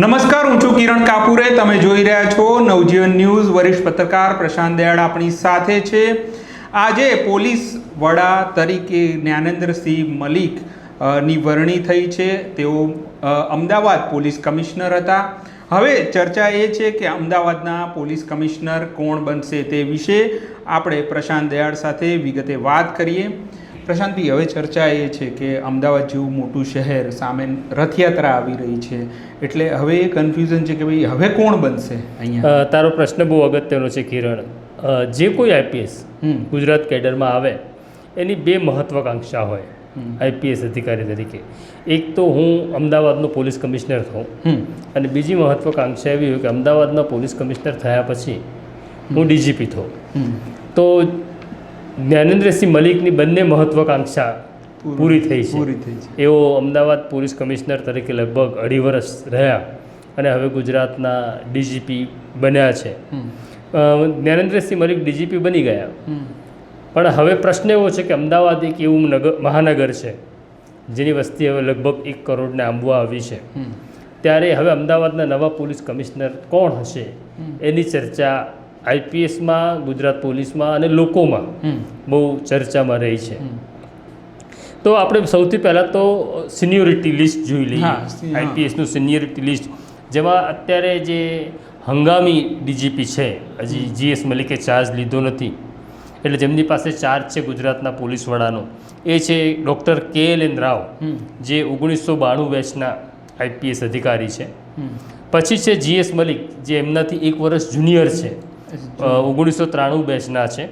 નમસ્કાર, હું છું કિરણ કાપુરે. તમે જોઈ રહ્યા છો નવજીવન ન્યૂઝ. વરિષ્ઠ પત્રકાર પ્રશાંત દયાળ આપણી સાથે છે. આજે પોલીસ વડા તરીકે જ્ઞાનેન્દ્રસિંહ મલિક ની વરણી થઈ છે. તેઓ અમદાવાદ પોલીસ કમિશનર હતા. હવે ચર્ચા એ છે કે અમદાવાદના પોલીસ કમિશનર કોણ બનશે તે વિશે આપણે પ્રશાંત દયાળ સાથે વિગતે વાત કરીએ. પ્રશાંતભાઈ, હવે ચર્ચા એ છે કે અમદાવાદ જેવું મોટું શહેર સામે રથયાત્રા આવી રહી છે, એટલે હવે એ કન્ફ્યુઝન છે કે ભાઈ હવે કોણ બનશે અહીંયા. તારો પ્રશ્ન બહુ અગત્યનો છે કિરણ. જે કોઈ આઈપીએસ ગુજરાત કેડરમાં આવે એની બે મહત્વાકાંક્ષા હોય આઈપીએસ અધિકારી તરીકે. એક તો હું અમદાવાદનો પોલીસ કમિશનર થઉં, અને બીજી મહત્વાકાંક્ષા એવી હોય કે અમદાવાદના પોલીસ કમિશનર થયા પછી હું ડીજીપી થઉં. તો જ્ઞાનેન્દ્રસિંહ મલિકની બંને મહત્વાકાંક્ષા પૂરી થઈ છે. એઓ અમદાવાદ પોલીસ કમિશનર તરીકે લગભગ 2.5 વર્ષ રહ્યા અને હવે ગુજરાતના ડીજીપી બન્યા છે. જ્ઞાનેન્દ્રસિંહ મલિક ડીજીપી બની ગયા, પણ હવે પ્રશ્ન એવો છે કે અમદાવાદ એક એવું મહાનગર છે જેની વસ્તી હવે લગભગ 1 કરોડને આંબવા આવી છે. ત્યારે હવે અમદાવાદના નવા પોલીસ કમિશનર કોણ હશે એની ચર્ચા આઈપીએસમાં, ગુજરાત પોલીસમાં અને લોકોમાં બહુ ચર્ચામાં રહી છે. તો આપણે સૌથી પહેલાં તો સિનિયોરિટી લિસ્ટ જોઈ લઈએ. આઈપીએસનું સિનિયોરિટી લિસ્ટ, જેમાં અત્યારે જે હંગામી ડીજીપી છે, હજી જીએસ મલિકે ચાર્જ લીધો નથી, એટલે જેમની પાસે ચાર્જ છે ગુજરાતના પોલીસ વડાનો, એ છે ડૉક્ટર KLN રાવ, જે 1992 બેચના આઈપીએસ અધિકારી છે. પછી છે જીએસ મલિક, જે એમનાથી 1 વર્ષ જુનિયર છે, 1993 બેચના છે.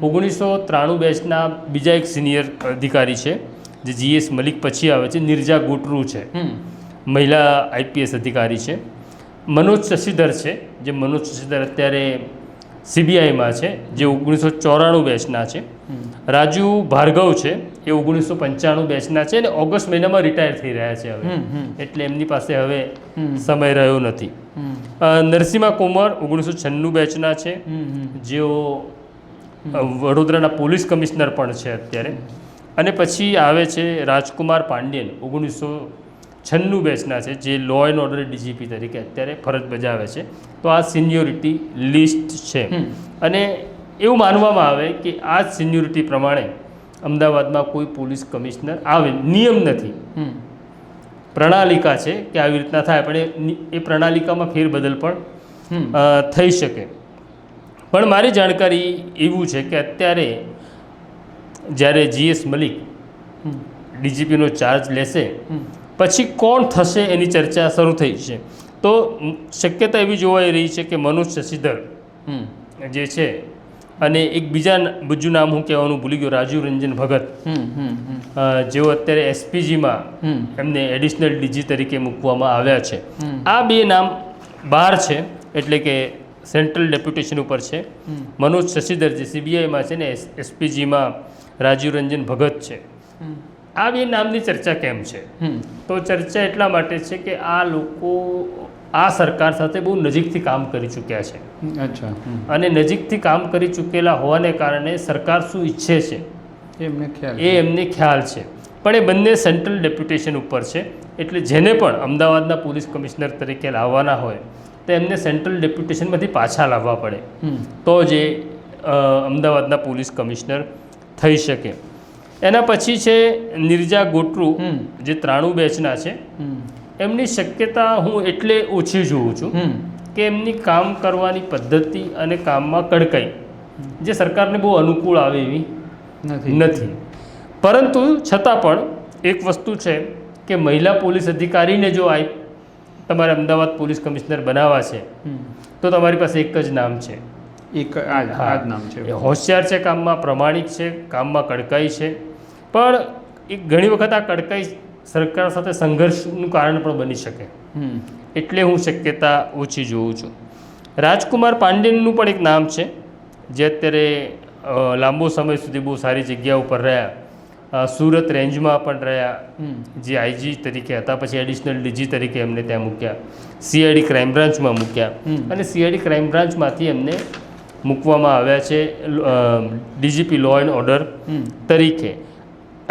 1993 બેચના બીજા એક સિનિયર અધિકારી છે જે જીએસ મલિક પછી આવે છે, નિર્જા ગોટરૂ છે, મહિલા આઈપીએસ અધિકારી છે. મનોજ શશિધર છે, જે મનોજ શશિધર અત્યારે સીબીઆઈમાં છે, જે 1994 બેચના છે. રાજુ ભાર્ગવ છે, એ 1995 બેચના છે અને ઓગસ્ટ મહિનામાં રિટાયર થઈ રહ્યા છે હવે, એટલે એમની પાસે હવે સમય રહ્યો નથી. નરસિમ્હા કોમર 1996 બેચના છે, જેઓ વડોદરાના પોલીસ કમિશનર પણ છે અત્યારે. અને પછી આવે છે રાજકુમાર પાંડ્યન, 1996 બેચના છે, જે લો એન્ડ ઓર્ડર ડીજીપી તરીકે અત્યારે ફરજ બજાવે છે. તો આ સિનિયોરિટી લિસ્ટ છે, અને એવું માનવામાં આવે કે આ જ સિનિયોરિટી પ્રમાણે અમદાવાદમાં કોઈ પોલીસ કમિશનર આવે. નિયમ નથી, પ્રણાલિકા છે કે આવી રીતના થાય, પણ એ પ્રણાલિકામાં ફેરબદલ પણ થઈ શકે. પણ મારી જાણકારી એવું છે કે અત્યારે જ્યારે જીએસ મલિક ડીજીપીનો ચાર્જ લેશે પછી કોણ થશે એની ચર્ચા શરૂ થઈ છે. તો શક્યતા એવી જોવાઈ રહી છે કે મનોજ શશિધર જે છે, અને એક બીજું નામ હું કહેવાનું ભૂલી ગયો, રાજીવ રંજન ભગત, જેઓ અત્યારે એસપીજીમાં એમને એડિશનલ ડીજી તરીકે મૂકવામાં આવ્યા છે. આ બે નામ બહાર છે, એટલે કે સેન્ટ્રલ ડેપ્યુટેશન ઉપર છે. મનોજ શશિધર જે સીબીઆઈમાં છે ને એસપીજીમાં રાજીવ રંજન ભગત છે. આ બે નામની ચર્ચા કેમ છે? તો ચર્ચા એટલા માટે છે કે આ લોકો આ સરકાર સાથે બહુ નજીકથી કામ કરી ચૂક્યા છે. અને નજીકથી કામ કરી ચૂકેલા હોવાને કારણે સરકાર શું ઈચ્છે છે એ એમને ખ્યાલ છે. પણ એ બંને સેન્ટ્રલ ડેપ્યુટેશન ઉપર છે, એટલે જેને પણ અમદાવાદના પોલીસ કમિશનર તરીકે લાવવાના હોય તો એમને સેન્ટ્રલ ડેપ્યુટેશનમાંથી પાછા લાવવા પડે, તો જે અમદાવાદના પોલીસ કમિશનર થઈ શકે. એના પછી છે નિર્જા ગોટરૂ, જે 93 બેચના છે. એમની શક્યતા હું એટલે ઓછી જોઉં છું કે એમની કામ કરવાની પદ્ધતિ અને કામમાં કડકાઈ જે સરકારને બહુ અનુકૂળ આવે એવી નથી. પરંતુ છતાં પણ એક વસ્તુ છે કે મહિલા પોલીસ અધિકારીને જો તમારે અમદાવાદ પોલીસ કમિશનર બનાવવા છે તો તમારી પાસે એક જ નામ છે, હોશિયાર છે, કામમાં પ્રમાણિક છે, કામમાં કડકાઈ છે. પણ એક ઘણી વખત આ કડકાઈ સરકાર સાથે સંઘર્ષનું કારણ પણ બની શકે, એટલે હું શક્યતા ઓછી જોઉં છું. રાજકુમાર પાંડ્યનનું પણ એક નામ છે, જે અત્યારે લાંબો સમય સુધી બહુ સારી જગ્યા ઉપર રહ્યા. સુરત રેન્જમાં પણ રહ્યા, જે આઈજી તરીકે હતા, પછી એડિશનલ ડીજી તરીકે એમને ત્યાં મૂક્યા, સીઆઈડી ક્રાઇમ બ્રાન્ચમાં મૂક્યા, અને સીઆઈડી ક્રાઇમ બ્રાન્ચમાંથી એમને મૂકવામાં આવ્યા છે ડીજીપી લો એન્ડ ઓર્ડર તરીકે.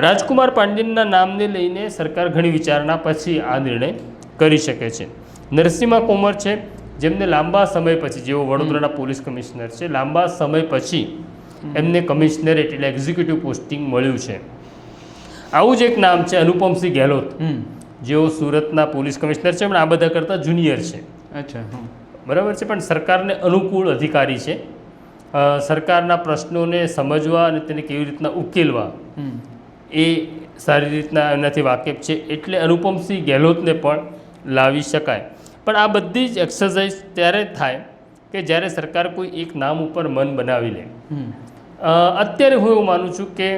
રાજકુમાર પાંડ્યનના નામને લઈને સરકાર ઘણી વિચારણા પછી આ નિર્ણય કરી શકે છે. નરસિંહા કોમર છે, જેમને લાંબા સમય પછી, જેઓ વડોદરાના પોલીસ કમિશનર છે, લાંબા સમય પછી એમને કમિશનરેટ એટલે એક્ઝિક્યુટિવ પોસ્ટિંગ મળ્યું છે. આવું જ એક નામ છે અનુપમસિંહ ગેહલોત, જેઓ સુરતના પોલીસ કમિશનર છે, પણ આ બધા કરતાં જુનિયર છે. અચ્છા, બરાબર છે, પણ સરકારને અનુકૂળ અધિકારી છે. સરકારના પ્રશ્નોને સમજવા અને તેને કેવી રીતના ઉકેલવા એ સારી રીતના એનાથી વાકેફ છે, એટલે અનુપમસિંહ ગેહલોતને પણ લાવી શકાય. પણ આ બધી જ એક્સરસાઇઝ ત્યારે થાય કે જ્યારે સરકાર કોઈ એક નામ ઉપર મન બનાવી લે. અત્યારે હું એવું માનું છું કે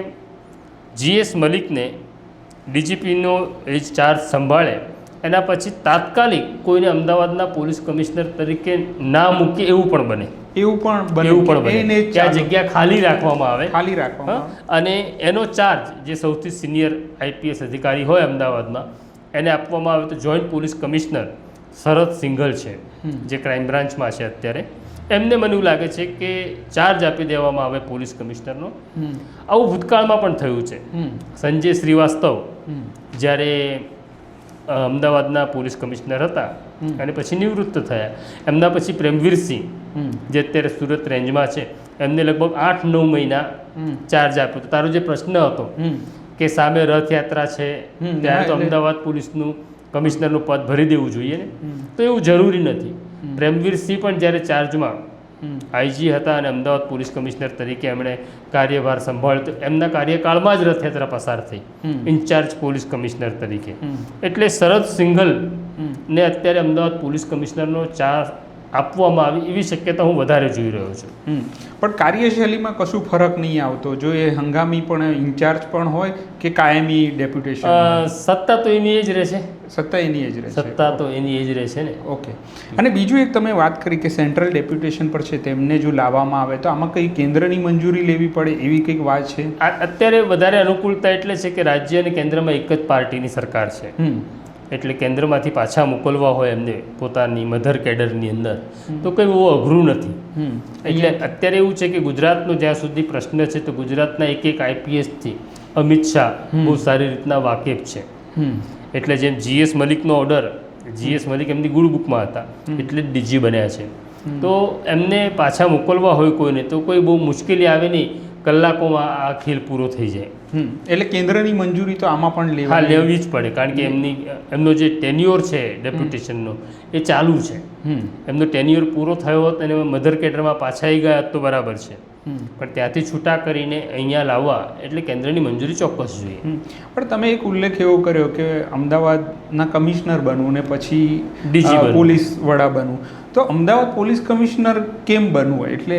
GS મલિકને DGPનો એ ચાર્જ સંભાળે એના પછી તાત્કાલિક કોઈને અમદાવાદના પોલીસ કમિશનર તરીકે ના મૂકે એવું પણ બને. એવું પણ બને કે આ જગ્યા ખાલી રાખવામાં આવે. અને એનો ચાર્જ જે સૌથી સિનિયર IPS અધિકારી હોય અમદાવાદમાં એને આપવામાં આવે તો જોઈન્ટ પોલીસ કમિશનર શરદ સિંઘલ છે, જે ક્રાઇમ બ્રાન્ચમાં છે અત્યારે. એમને મને એવું લાગે છે કે ચાર્જ આપી દેવામાં આવે પોલીસ કમિશનરનો. આવું ભૂતકાળમાં પણ થયું છે. સંજય શ્રીવાસ્તવ જ્યારે અમદાવાદના પોલીસ કમિશનર હતા અને પછી નિવૃત્ત થયા, એમના પછી પ્રેમવીરસિંહ જે અત્યારે સુરત રેન્જમાં છે, એમને લગભગ 8-9 મહિના ચાર્જ આપ્યો. તારો જે પ્રશ્ન હતો કે સામે રથયાત્રા છે ત્યારે તો અમદાવાદ પોલીસનું કમિશનરનું પદ ભરી દેવું જોઈએ ને, તો એવું જરૂરી નથી. પ્રેમવીરસિંહ પણ જ્યારે ચાર્જમાં IG હતા અને અમદાવાદ પોલીસ કમિશનર તરીકે એમણે કાર્યભાર સંભાળ્યો તો એમના કાર્યકાળમાં જ રથયાત્રા પસાર થઈ ઇન્ચાર્જ પોલીસ કમિશનર તરીકે. એટલે શરદ સિંઘલ ને અત્યારે અમદાવાદ પોલીસ કમિશનરનો ચાર્જ આપવામાં આવી એવી શક્યતા હું વધારે જોઈ રહ્યો છું. પણ કાર્યશૈલીમાં કશું ફરક નહીં આવતો, જો એ હંગામી પણ ઇન્ચાર્જ પણ હોય કે કાયમી ડેપ્યુટેશન? સત્તા તો એની એ જ રહેશે. સત્તા એની એ જ રહેશે. સત્તા તો એની એ જ રહેશે ને. ઓકે. અને બીજું એક તમે વાત કરી કે સેન્ટ્રલ ડેપ્યુટેશન પર છે તેમને જો લાવવામાં આવે તો આમાં કંઈ કેન્દ્રની મંજૂરી લેવી પડે એવી કંઈક વાત છે? અત્યારે વધારે અનુકૂળતા એટલે છે કે રાજ્ય અને કેન્દ્રમાં એક જ પાર્ટીની સરકાર છે, એટલે કેન્દ્રમાંથી પાછા મોકલવા હોય એમને પોતાની મધર કેડરની અંદર તો કંઈ બહુ અઘરું નથી. એટલે અત્યારે એવું છે કે ગુજરાતનો જ્યાં સુધી પ્રશ્ન છે તો ગુજરાતના એક IPSથી અમિત શાહ બહુ સારી રીતના વાકેફ છે. એટલે જેમ GS મલિકનો ઓર્ડર, GS મલિક એમની ગુડ બુકમાં હતા એટલે જ DG બન્યા છે, તો એમને પાછા મોકલવા હોય કોઈને તો કોઈ બહુ મુશ્કેલી આવે નહીં, કલાકોમાં આ ખેલ પૂરો થઈ જાય. એટલે કેન્દ્રની મંજૂરી તો આમાં પણ લેવી જ પડે, કારણ કે એમનો જે ટેન્યોર છે ડેપ્યુટેશનનો એ ચાલુ છે. એમનો ટેન્યોર પૂરો થયો હોત અને મધર કેડરમાં પાછા આવી ગયા તો બરાબર છે, પણ ત્યાંથી છૂટા કરીને અહીંયા લાવવા એટલે કેન્દ્રની મંજૂરી ચોક્કસ જોઈએ. પણ તમે એક ઉલ્લેખ એવો કર્યો કે અમદાવાદના કમિશનર બનવું ને પછી DG પોલીસ વડા બનવું, તો અમદાવાદ પોલીસ કમિશનર કેમ બનવું? એટલે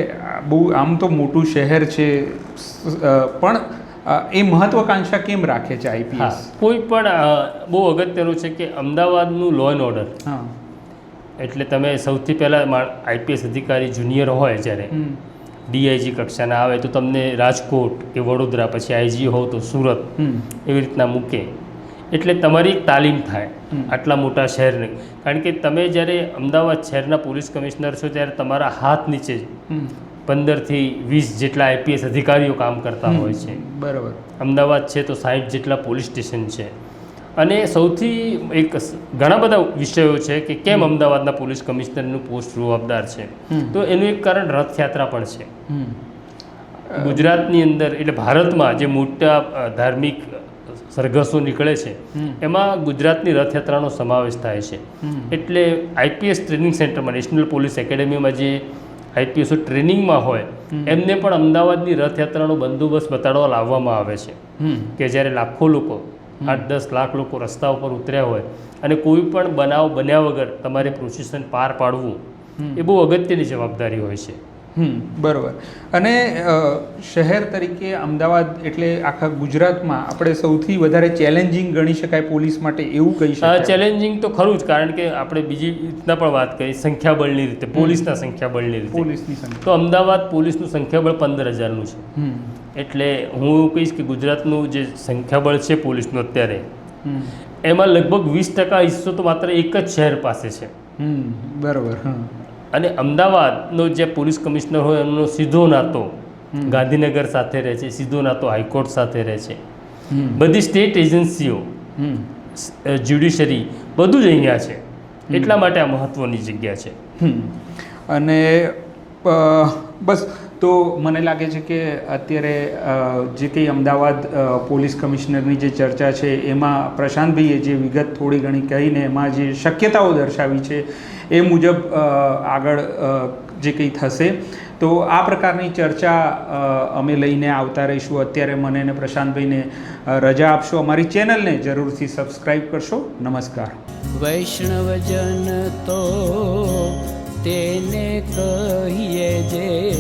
બહુ આમ તો મોટું શહેર છે, પણ એ મહત્વાકાંક્ષા કેમ રાખે છે IPS? કોઈ પણ બહુ અગત્યનું છે કે અમદાવાદનું લો એન્ડ ઓર્ડર. એટલે તમે સૌથી પહેલાં IPS અધિકારી જુનિયર હોય જ્યારે DIG કક્ષાના આવે તો તમને રાજકોટ કે વડોદરા, પછી IG હોવ તો સુરત, એવી રીતના મૂકે એટલે તમારી એક તાલીમ થાય આટલા મોટા શહેરને. કારણ કે તમે જ્યારે અમદાવાદ શહેરના પોલીસ કમિશનર છો ત્યારે તમારા હાથ નીચે 15 થી 20 જેટલા IPS અધિકારીઓ કામ કરતા હોય છે. બરાબર. અમદાવાદ છે તો 60 જેટલા પોલીસ સ્ટેશન છે. અને સૌથી એક ઘણા બધા વિષયો છે કે કેમ અમદાવાદના પોલીસ કમિશનરનું પોસ્ટ જવાબદાર છે, તો એનું એક કારણ રથયાત્રા પણ છે. ગુજરાતની અંદર એટલે ભારતમાં જે મોટા ધાર્મિક સરઘસો નીકળે છે એમાં ગુજરાતની રથયાત્રાનો સમાવેશ થાય છે. એટલે IPS ટ્રેનિંગ સેન્ટરમાં, નેશનલ પોલીસ એકેડેમીમાં જે IPS ટ્રેનિંગમાં હોય એમને પણ અમદાવાદની રથયાત્રાનો બંદોબસ્ત બતાડવા લાવવામાં આવે છે કે જ્યારે લાખો લોકો, 8-10 લાખ લોકો રસ્તા ઉપર ઉતર્યા હોય અને કોઈ પણ બનાવ બન્યા વગર તમારે પ્રોસેસન પાર પાડવું એ બહુ અગત્યની જવાબદારી હોય છે. બરાબર. અને શહેર તરીકે અમદાવાદ એટલે આખા ગુજરાતમાં આપણે સૌથી વધારે ચેલેન્જિંગ ગણી શકાય પોલીસ માટે એવું કહી શકાય? ચેલેન્જિંગ તો ખરું જ, કારણ કે આપણે બીજી રીતના પણ વાત કરી સંખ્યાબળની રીતે, પોલીસના સંખ્યાબળની રીતે. પોલીસની સંખ્યા તો અમદાવાદ પોલીસનું સંખ્યાબળ 15,000નું છે. એટલે હું એવું કહીશ કે ગુજરાતનું જે સંખ્યાબળ છે પોલીસનું અત્યારે, એમાં લગભગ 20% હિસ્સો તો માત્ર એક જ શહેર પાસે છે. બરાબર. અને અમદાવાદનો જે પોલીસ કમિશનર હોય એમનો સીધો નાતો ગાંધીનગર સાથે રહે છે, સીધો નાતો હાઈકોર્ટ સાથે રહે છે. બધી સ્ટેટ એજન્સીઓ, જ્યુડિશરી બધું જ અહીંયા છે. એટલા માટે આ મહત્ત્વની જગ્યા છે. અને બસ તો મને લાગે છે કે અત્યારે જે કંઈ અમદાવાદ પોલીસ કમિશનરની જે ચર્ચા છે એમાં પ્રશાંતભાઈએ જે વિગત થોડી ઘણી કહીને એમાં જે શક્યતાઓ દર્શાવી છે એ મુજબ આગળ જે કંઈ થશે તો આ પ્રકારની ચર્ચા અમે લઈને આવતા રહીશું. અત્યારે મને અને પ્રશાંતભાઈને રજા આપશો. અમારી ચેનલને જરૂરથી સબસ્ક્રાઈબ કરશો. નમસ્કાર. વૈષ્ણવજન તો તેને કહીએ જે